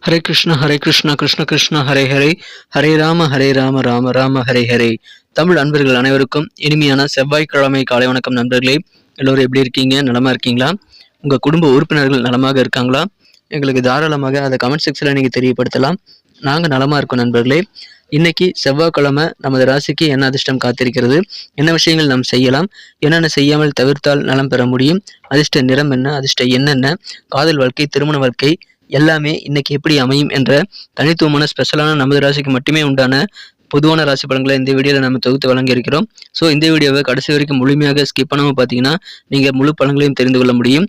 ஹரே கிருஷ்ணா கிருஷ்ண கிருஷ்ணா ஹரே ஹரே, ஹரே ராம ராம ராம ஹரே ஹரே. தமிழ் அன்பர்கள் அனைவருக்கும் இனிமையான செவ்வாய்க்கிழமை காலை வணக்கம் நண்பர்களே. எல்லோரும் எப்படி இருக்கீங்க? நலமா இருக்கீங்களா? உங்க குடும்ப உறுப்பினர்கள் நலமாக இருக்காங்களா? எங்களுக்கு தாராளமாக அதை கமெண்ட் செக்ஷன்ல நீங்க தெரியப்படுத்தலாம். நாங்க நலமா இருக்கோம் நண்பர்களே. இன்னைக்கு செவ்வாய்க்கிழமை நமது ராசிக்கு என்ன அதிர்ஷ்டம் காத்திருக்கிறது, என்ன விஷயங்கள் நாம் செய்யலாம், என்னென்ன செய்யாமல் தவிர்த்தால் நலம் பெற முடியும், அதிர்ஷ்ட நிறம் என்ன, அதிர்ஷ்ட என்னென்ன, காதல் வாழ்க்கை, திருமண வாழ்க்கை எல்லாமே இன்னைக்கு எப்படி அமையும் என்ற தனித்துவமான ஸ்பெஷலான நமது ராசிக்கு மட்டுமே உண்டான பொதுவான ராசி பலன்களை இந்த வீடியோவில் நம்ம தொகுத்து வழங்கி இருக்கிறோம். ஸோ இந்த வீடியோவை கடைசி வரைக்கும் முழுமையாக ஸ்கிப் பண்ணாமல் பார்த்தீங்கன்னா நீங்கள் முழு பலன்களையும் தெரிந்து கொள்ள முடியும்.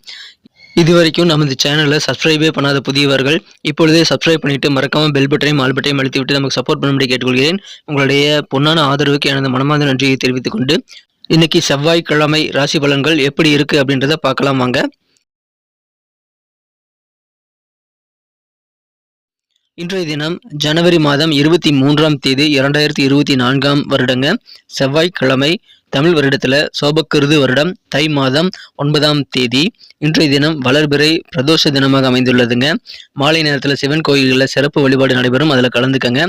இது வரைக்கும் நமது சேனலில் சப்ஸ்கிரைபே பண்ணாத புதியவர்கள் இப்பொழுதே சப்ஸ்கிரைப் பண்ணிட்டு மறக்காமல் பெல் பட்டனையும் ஆல் பட்டனையும் அழுத்தி விட்டு நமக்கு சப்போர்ட் பண்ணும்படி கேட்டுக்கொள்கிறேன். உங்களுடைய பொன்னான ஆதரவுக்கு எனது மனமார்ந்த நன்றியை தெரிவித்துக் கொண்டு இன்னைக்கு செவ்வாய்க்கிழமை ராசி பலன்கள் எப்படி இருக்கு அப்படின்றத பார்க்கலாம் வாங்க. இன்றைய தினம் ஜனவரி மாதம் 23ஆம் தேதி 2024 வருடங்க, செவ்வாய்க்கிழமை, தமிழ் வருடத்துல சோபக்கிருது வருடம் தை மாதம் 9ஆம் தேதி. இன்றைய தினம் வளர்பிறை பிரதோஷ தினமாக அமைந்துள்ளதுங்க. மாலை நேரத்தில் சிவன் கோயில்களில் சிறப்பு வழிபாடு நடைபெறும், அதில் கலந்துக்கங்க.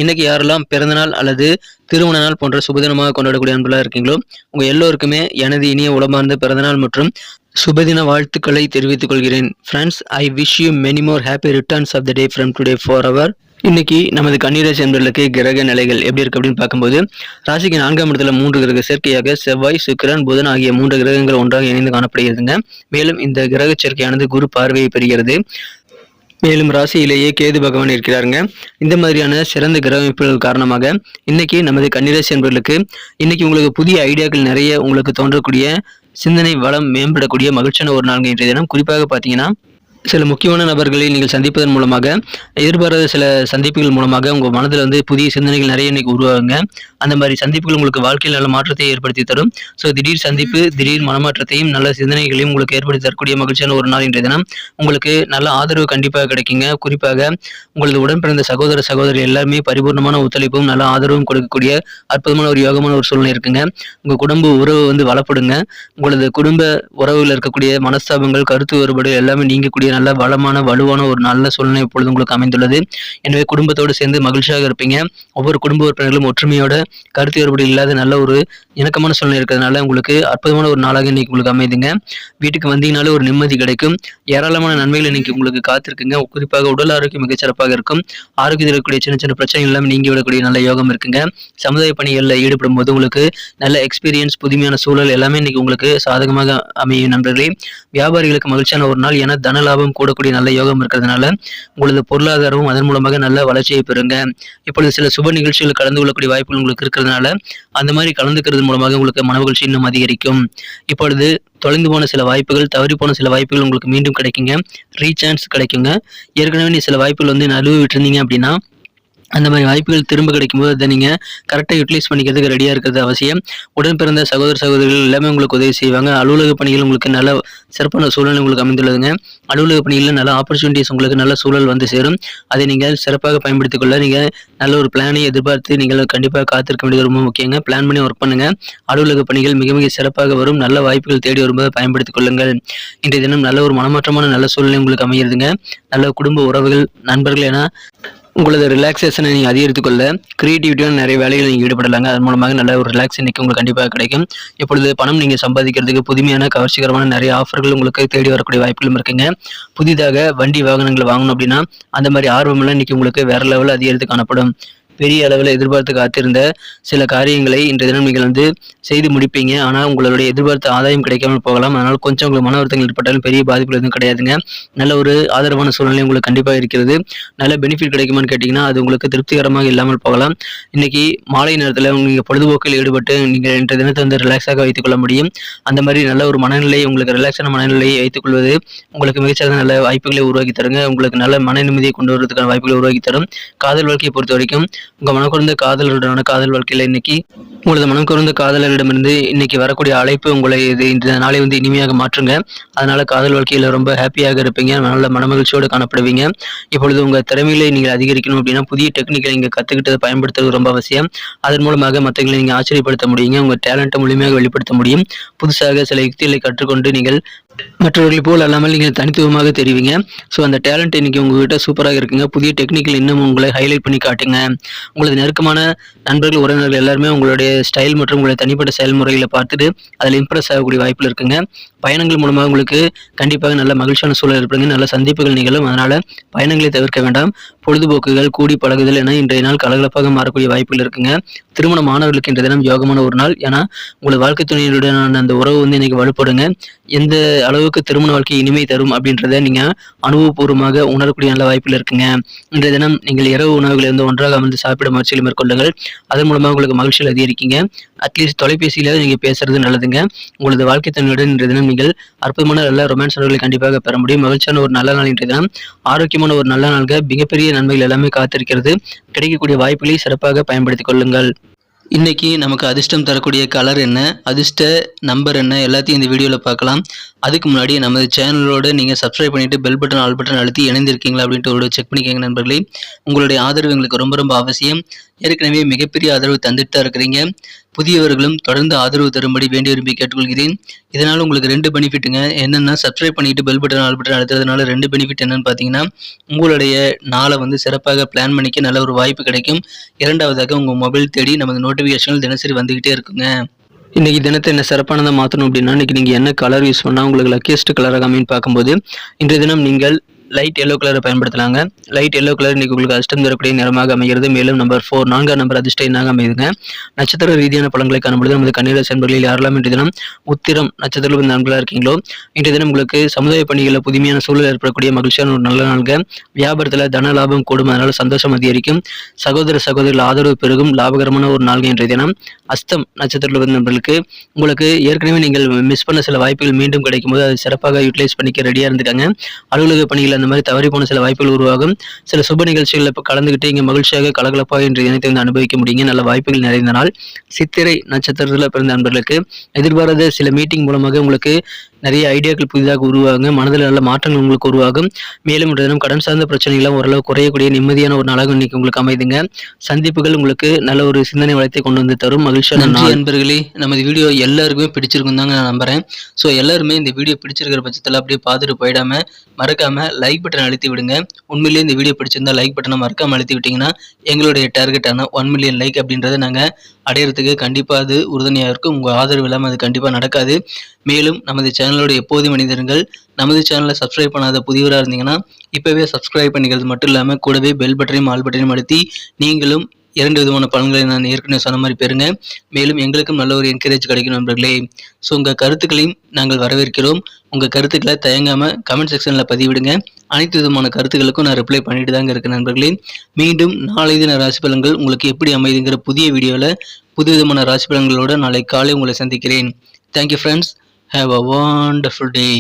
இன்னைக்கு யாரெல்லாம் பிறந்தநாள் அல்லது திருமண நாள் போன்ற சுபதினமாக கொண்டாடக்கூடிய அன்பர்களாக இருக்கீங்களோ உங்க எல்லோருக்குமே எனது இனிய உளமார்ந்த பிறந்தநாள் மற்றும் சுபதின வாழ்த்துக்களை தெரிவித்துக் கொள்கிறேன். Friends, I wish you many more happy returns of the day from today for அவர். இன்னைக்கு நமது கன்னிராசி என்பவர்களுக்கு கிரக நிலைகள் எப்படி இருக்கு அப்படின்னு பார்க்கும்போது, ராசிக்கு 4ஆம் இடத்துல 3 கிரக சேர்க்கையாக செவ்வாய், சுக்கிரன், புதன் ஆகிய 3 கிரகங்கள் ஒன்றாக இணைந்து காணப்படுகிறதுங்க. மேலும் இந்த கிரக சேர்க்கையானது குரு பார்வையை பெறுகிறது. மேலும் ராசியிலேயே கேது பகவான் இருக்கிறாருங்க. இந்த மாதிரியான சிறந்த கிரக அமைப்புகள் காரணமாக இன்னைக்கு நமது கன்னிராசி என்பவர்களுக்கு இன்னைக்கு உங்களுக்கு புதிய ஐடியாக்கள் நிறைய உங்களுக்கு தோன்றக்கூடிய, சிந்தனை வளம் மேம்படக்கூடிய மகிழ்ச்சியான ஒரு நாள் இன்றைய தினம். குறிப்பாக பார்த்தீங்கன்னா, சில முக்கியமான நபர்களை நீங்கள் சந்திப்பதன் மூலமாக, எதிர்பாராத சில சந்திப்புகள் மூலமாக உங்கள் மனதில் புதிய சிந்தனைகள் நிறைய இன்னைக்கு உருவாகுங்க. அந்த மாதிரி சந்திப்புகள் உங்களுக்கு வாழ்க்கையில் நல்ல மாற்றத்தை ஏற்படுத்தி தரும். ஸோ திடீர் சந்திப்பு, திடீர் மனமாற்றத்தையும் நல்ல சிந்தனைகளையும் உங்களுக்கு ஏற்படுத்தி தரக்கூடிய மகிழ்ச்சியான ஒரு நாள் இன்றைய தினம். உங்களுக்கு நல்ல ஆதரவு கண்டிப்பாக கிடைக்குங்க. குறிப்பாக உங்களது உடன் பிறந்த சகோதர சகோதரி எல்லாருமே பரிபூர்ணமான ஒத்துழைப்பும் நல்ல ஆதரவும் கொடுக்கக்கூடிய அற்புதமான ஒரு யோகமான ஒரு சூழ்நிலை இருக்குங்க. உங்கள் குடும்ப உறவு வளப்படுங்க. உங்களது குடும்ப உறவுகள் இருக்கக்கூடிய மனஸ்தாபங்கள், கருத்து வேறுபாடு எல்லாமே நீங்கக்கூடிய நல்ல வளமான வலுவான ஒரு நல்ல சூழ்நிலை இப்பொழுது உங்களுக்கு அமைந்துள்ளது. எனவே குடும்பத்தோடு சேர்ந்து மகிழ்ச்சியாக இருப்பீங்க. ஒவ்வொரு குடும்ப உறுப்பினர்களும் ஒற்றுமையோட, கருத்து வேறுபாடு இல்லாத நல்ல ஒரு இணக்கமான சூழ்நிலை இருக்கிறதுனால உங்களுக்கு அற்புதமான ஒரு நாளாக இன்னைக்கு உங்களுக்கு அமைதுங்க. வீட்டுக்கு வந்தீங்கனாலே ஒரு நிம்மதி கிடைக்கும். ஏராளமான நன்மைகள் இன்னைக்கு உங்களுக்கு காத்திருக்குங்க. குறிப்பாக உடல் ஆரோக்கியம் மிகச் சிறப்பாக இருக்கும். ஆரோக்கியத்தில் இருக்கக்கூடிய சின்ன சின்ன பிரச்சனைகள் எல்லாம் நீங்கி விடக்கூடிய நல்ல யோகம் இருக்குங்க. சமுதாய பணிகளில் ஈடுபடும் போது உங்களுக்கு நல்ல எக்ஸ்பீரியன்ஸ், புதுமையான சூழல் எல்லாமே இன்னைக்கு உங்களுக்கு சாதகமாக அமையும் நண்பர்களே. வியாபாரிகளுக்கு மகிழ்ச்சியான ஒரு நாள். என தன லாபம் கூடக்கூடிய நல்ல யோகம் இருக்கிறதுனால உங்களது பொருளாதாரமும் அதன் மூலமாக நல்ல வளர்ச்சியை பெறுங்க. இப்பொழுது சில சுப நிகழ்ச்சிகள் கலந்து கொள்ளக்கூடிய வாய்ப்புகள் உங்களுக்கு இருக்கிறதுனால அந்த மாதிரி கலந்துக்கிறது மூலமாக உங்களுக்கு மன மகிழ்ச்சி இன்னும் அதிகரிக்கும். இப்பொழுது தொலைந்து போன சில வாய்ப்புகள், தவறி போன சில வாய்ப்புகள் உங்களுக்கு மீண்டும் கிடைக்குங்க. ரீசான்ஸ் கிடைக்குங்க. ஏற்கனவே நீ சில வாய்ப்புகள் நழுவி விட்டுருந்தீங்க அப்படின்னா அந்த மாதிரி வாய்ப்புகள் திரும்ப கிடைக்கும்போது அதை நீங்கள் கரெக்டாக யூட்டிலைஸ் பண்ணிக்கிறதுக்கு ரெடியாக இருக்கிறது அவசியம். உடன் பிறந்த சகோதர சகோதரிகள் எல்லாமே உங்களுக்கு உதவி செய்வாங்க. அலுவலக பணிகள் உங்களுக்கு நல்ல சிறப்பான சூழல் உங்களுக்கு அமைந்துள்ளதுங்க. அலுவலக பணிகளில் நல்ல ஆப்பர்ச்சுனிட்டிஸ் உங்களுக்கு நல்ல சூழல் வந்து சேரும். அதை நீங்கள் சிறப்பாக பயன்படுத்திக் கொள்ள நீங்கள் நல்ல ஒரு பிளானை எதிர்பார்த்து நீங்கள் கண்டிப்பாக காத்திருக்க வேண்டியது ரொம்ப முக்கியங்க. பிளான் பண்ணி ஒர்க் பண்ணுங்க. அலுவலக பணிகள் மிக மிக சிறப்பாக வரும். நல்ல வாய்ப்புகள் தேடி வரும்போது பயன்படுத்திக் கொள்ளுங்கள். இன்றைய தினம் நல்ல ஒரு மனமாற்றமான நல்ல சூழ்நிலை உங்களுக்கு அமைகிறதுங்க. நல்ல குடும்ப உறவுகள், நண்பர்கள் என உங்களது ரிலாக்ஸேஷனை நீங்கள் அதிகரித்துக் கொள்ள கிரியேட்டிவிட்டியான நிறைய வேலைகள் நீங்கள் ஈடுபடலாங்க. அதன் மூலமாக நல்ல ஒரு ரிலாக்ஸ் இன்னைக்கு உங்களுக்கு கண்டிப்பாக கிடைக்கும். இப்பொழுது பணம் நீங்கள் சம்பாதிக்கிறதுக்கு புதுமையான கவர்ச்சிகரமான நிறைய ஆஃபர்கள் உங்களுக்கு தேடி வரக்கூடிய வாய்ப்புகளும் இருக்குங்க. புதிதாக வண்டி வாகனங்கள் வாங்கணும் அப்படின்னா அந்த மாதிரி ஆர்வமெல்லாம் இன்னைக்கு உங்களுக்கு வேற லெவலில் அதிகரித்து காணப்படும். பெரிய அளவில் எதிர்பார்த்து காத்திருந்த சில காரியங்களை இன்றைய தினம் நீங்கள் செய்து முடிப்பீங்க. ஆனால் உங்களுடைய எதிர்பார்த்த ஆதாயம் கிடைக்காமல் போகலாம். அதனால் கொஞ்சம் உங்களுக்கு மன வருத்தங்கள் ஏற்பட்டாலும் பெரிய பாதிப்புகள் எதுவும் கிடையாதுங்க. நல்ல ஒரு ஆதரவான சூழ்நிலை உங்களுக்கு கண்டிப்பாக இருக்கிறது. நல்ல பெனிஃபிட் கிடைக்குமான்னு கேட்டிங்கன்னா அது உங்களுக்கு திருப்திகரமாக இல்லாமல் போகலாம். இன்னைக்கு மாலை நேரத்தில் நீங்கள் பொழுதுபோக்கில் ஈடுபட்டு நீங்கள் இன்றைய தினத்தை ரிலாக்ஸாக வைத்துக் கொள்ள முடியும். அந்த மாதிரி நல்ல ஒரு மனநிலை, உங்களுக்கு ரிலாக்ஸான மனநிலையை வைத்துக் கொள்வது உங்களுக்கு மிகச்சிறந்த நல்ல வாய்ப்புகளை உருவாக்கி தருங்க. உங்களுக்கு நல்ல மன நிம்மதியை கொண்டு வருவதற்கான வாய்ப்புகளை உருவாக்கி தரும். காதல் வாழ்க்கையை பொறுத்த வரைக்கும் உங்கள் மனக்குறந்த காதலருடனான காதல் வாழ்க்கையில் இன்னைக்கு உங்களது மனம் கவர்ந்த காதலரிடமிருந்து இன்னைக்கு வரக்கூடிய அழைப்பு உங்களை இந்த நாளை இனிமையாக மாற்றுங்க. அதனால காதல் வாழ்க்கையில ரொம்ப ஹாப்பியாக இருப்பீங்க. நல்ல மனமகிழ்ச்சியோடு காணப்படுவீங்க. இப்பொழுது உங்க திறமைகளை நீங்கள் அதிகரிக்கணும் அப்படின்னா புதிய டெக்னிக்கை நீங்க கத்துக்கிட்டதை பயன்படுத்துறது ரொம்ப அவசியம். அதன் மூலமாக மற்றவங்களை நீங்க ஆச்சரியப்படுத்த முடியுங்க. உங்க டேலண்ட்டை முழுமையாக வெளிப்படுத்த முடியும். புதுசாக சில யுக்திகளை கற்றுக்கொண்டு நீங்கள் மற்றவர்கள் போல் அல்லாமல் நீங்கள் தனித்துவமாக தெரிவிங்க. ஸோ அந்த டேலண்ட் இன்னைக்கு உங்ககிட்ட சூப்பராக இருக்குங்க. புதிய டெக்னிக்கல் இன்னும் உங்களை ஹைலைட் பண்ணி காட்டுங்க. உங்களது நெருக்கமான நண்பர்கள் உறவினர்கள் எல்லாருமே உங்களுடைய ஸ்டைல் மற்றும் உங்களுடைய தனிப்பட்ட செயல்முறைகளை பார்த்துட்டு அதில் இம்ப்ரெஸ் ஆகக்கூடிய வாய்ப்பில் இருக்குங்க. பயணங்கள் மூலமாக உங்களுக்கு கண்டிப்பாக நல்ல மகிழ்ச்சியான சூழல் இருப்பீங்க. நல்ல சந்திப்புகள் நிகழும். அதனால பயணங்களை தவிர்க்க வேண்டாம். பொழுதுபோக்குகள் கூடி பழகுதல் என இன்றைய நாள் கலகலப்பாக மாறக்கூடிய வாய்ப்புகள் இருக்குங்க. திருமணமானவர்களுக்கு இன்றைய தினம் யோகமான ஒரு நாள். ஏன்னா உங்களது வாழ்க்கை துணையுடனான அந்த உறவு இன்னைக்கு வலுப்படுங்க. எந்த அளவுக்கு திருமண வாழ்க்கை இனிமை தரும் அப்படின்றத நீங்க அனுபவபூர்வமாக உணரக்கூடிய நல்ல வாய்ப்பில் இருக்குங்க. இன்றைய தினம் நீங்கள் இரவு உணவுகளை ஒன்றாக அமர்ந்து சாப்பிட முயற்சிகளை மேற்கொள்ளுங்கள். அதன் மூலமாக உங்களுக்கு மகிழ்ச்சியில் அதிகரிக்கீங்க. அட்லீஸ்ட் தொலைபேசியில நீங்க பேசுறது நல்லதுங்க. உங்களது வாழ்க்கை துணையுடன் இன்றைய தினம் நீங்கள் அற்புதமான நல்ல ரொமான்ஸ் உணர்வுகளை கண்டிப்பாக பெற முடியும். மகிழ்ச்சியான ஒரு நல்ல நாள் இன்றைய தினம். ஆரோக்கியமான ஒரு நல்ல நாள்க மிகப்பெரிய நன்மைகள் எல்லாமே காத்திருக்கிறது. கிடைக்கக்கூடிய வாய்ப்புகளை சிறப்பாக பயன்படுத்திக் கொள்ளுங்கள். இன்னைக்கு நமக்கு அதிர்ஷ்டம் தரக்கூடிய கலர் என்ன, அதிர்ஷ்ட நம்பர் என்ன, எல்லாத்தையும் இந்த வீடியோவில் பார்க்கலாம். அதுக்கு முன்னாடி நமது சேனலோட நீங்கள் சப்ஸ்கிரைப் பண்ணிட்டு பெல் பட்டன் ஆல் பட்டன் அழுத்தி இணைந்திருக்கீங்களா அப்படின்ட்டு ஒரு செக் பண்ணிக்கோங்க நண்பர்களே. உங்களுடைய ஆதரவு எங்களுக்கு ரொம்ப ரொம்ப அவசியம். ஏற்கனவே மிகப்பெரிய ஆதரவு தந்துட்டு தான் இருக்கிறீங்க. புதியவர்களும் தொடர்ந்து ஆதரவு தரும்படி வேண்டி விரும்பி கேட்டுக்கொள்கிறேன். இதனால் உங்களுக்கு 2 பெனிஃபிட்டுங்க. என்னென்னா சப்ஸ்கிரைப் பண்ணிட்டு பெல் பட்டன் ஆல் பட்டன் அழுத்துறதுனால 2 பெனிஃபிட் என்னன்னு பார்த்தீங்கன்னா, உங்களுடைய நாளை சிறப்பாக பிளான் பண்ணிக்க நல்ல ஒரு வாய்ப்பு கிடைக்கும். இரண்டாவதாக உங்கள் மொபைல் தேடி நமது நோட்டிஃபிகேஷன்கள் தினசரி வந்துகிட்டே இருக்குங்க. இன்னைக்கு தினத்தை என்ன சிறப்பானதாக மாற்றணும் அப்படின்னா, இன்னைக்கு நீங்கள் என்ன கலர் யூஸ் பண்ணால் உங்களுக்கு லக்கியஸ்ட் கலராக அமைன்னு பார்க்கும்போது, இன்றைய தினம் நீங்கள் லைட் எல்லோ கலரை பயன்படுத்தலாங்க. லைட் எல்லோ கலர் இன்னைக்கு உங்களுக்கு அதிர்ஷ்டம் தரக்கூடிய நிறமாக அமைகிறது. மேலும் நம்பர் 4 4ஆம் நம்பர் அதிர்ஷ்ட எண்ணாக அமைதுங்க. நட்சத்திர ரீதியான பலன்களை காணும்பொழுது நமது கன்னிராசி நண்பர்களில் யாரெல்லாம் இன்றைய தினம் உத்திரம் நட்சத்திரத்தில் நண்பர்களாக இருக்கீங்களோ, இன்றைய தினம் உங்களுக்கு சமுதாய பணிகளில் புதுமையான சூழல் ஏற்படக்கூடிய மகிழ்ச்சியான ஒரு நல்ல நாள்க. வியாபாரத்தில் தன லாபம் கூடும். அதனால சந்தோஷம் அதிகரிக்கும். சகோதர சகோதரிகள் ஆதரவு பெருகும். லாபகரமான ஒரு நாள்க இன்றைய தினம். அஸ்தம் நட்சத்திரத்தில் நண்பர்களுக்கு உங்களுக்கு ஏற்கனவே நீங்கள் மிஸ் பண்ண சில வாய்ப்புகள் மீண்டும் கிடைக்கும் போது அதை சிறப்பாக யூட்டிலைஸ் பண்ணிக்க ரெடியாக இருந்துக்காங்க. அலுவலக பணிகள் அந்த மாதிரி தவறி போன சில வாய்ப்புகள் உருவாகும். சில சுப நிகழ்ச்சிகளில் இப்போ கலந்துக்கிட்டு இங்கே மகிழ்ச்சியாக கலகலப்பாக இன்று தினத்தை அனுபவிக்க முடியுங்க. நல்ல வாய்ப்புகள் நிறைந்த நாள். சித்திரை நட்சத்திரத்தில் பிறந்த நண்பர்களுக்கு எதிர்பாராத சில மீட்டிங் மூலமாக உங்களுக்கு நிறைய ஐடியாக்கள் புதிதாக உருவாகுங்க. மனதில் நல்ல மாற்றங்கள் உங்களுக்கு உருவாகும். மேலும் இன்றைய தினம் கடன் சார்ந்த பிரச்சனைகளும் ஓரளவு குறையக்கூடிய நிம்மதியான ஒரு நாளாக இன்னைக்கு உங்களுக்கு அமைதுங்க. சந்திப்புகள் உங்களுக்கு நல்ல ஒரு சிந்தனை வளத்தை கொண்டு வந்து தரும். மகிழ்ச்சியான நண்பர்களே, நமது வீடியோ எல்லாருக்குமே பிடிச்சிருக்கும் தாங்க நான் நம்புறேன். ஸோ எல்லாருமே இந்த வீடியோ பிடிச்சிருக்கிற பட்சத்தில் அப்படியே பார்த்துட்டு போயிடாம மறக்காம லைக் பட்டன் அழுத்தி விடுங்க. உண்மையிலேயே இந்த வீடியோ பிடிச்சிருந்தா லைக் பட்டனை மறக்காம அழுத்தி விட்டீங்கன்னா எங்களுடைய டார்கெட்டான 1 மில்லியன் லைக் அப்படின்றத நாங்கள் அடையிறதுக்கு கண்டிப்பாக அது உறுதுணையாக இருக்கும். உங்கள் ஆதரவு இல்லாமல் அது கண்டிப்பாக நடக்காது. மேலும் நமது சேனலோட எப்போதும் மனிதர்கள் நமது சேனலை சப்ஸ்கிரைப் பண்ணாத புதியவராக இருந்தீங்கன்னா இப்போவே சப்ஸ்கிரைப் பண்ணிக்கிறது மட்டும் இல்லாமல் கூடவே பெல் பட்டனையும் ஆல் பட்டனையும் அழுத்தி நீங்களும் 2 விதமான பலன்களை நான் ஏற்கனவே சொன்ன மாதிரி பெறுங்க. மேலும் எங்களுக்கும் நல்ல ஒரு என்கரேஜ் கிடைக்கும் நண்பர்களே. ஸோ உங்கள் கருத்துக்களையும் நாங்கள் வரவேற்கிறோம். உங்கள் கருத்துக்களை தயங்காமல் கமெண்ட் செக்ஷனில் பதிவிடுங்க. அனைத்து விதமான கருத்துக்களுக்கும் நான் ரிப்ளை பண்ணிட்டு தாங்க இருக்கேன் நண்பர்களே. மீண்டும் நாளை தின ராசி பலன்கள் உங்களுக்கு எப்படி அமைதுங்கிற புதிய வீடியோவில் புது விதமான ராசி பலன்களோட நாளை காலை உங்களை சந்திக்கிறேன். Thank you friends. Have a wonderful day.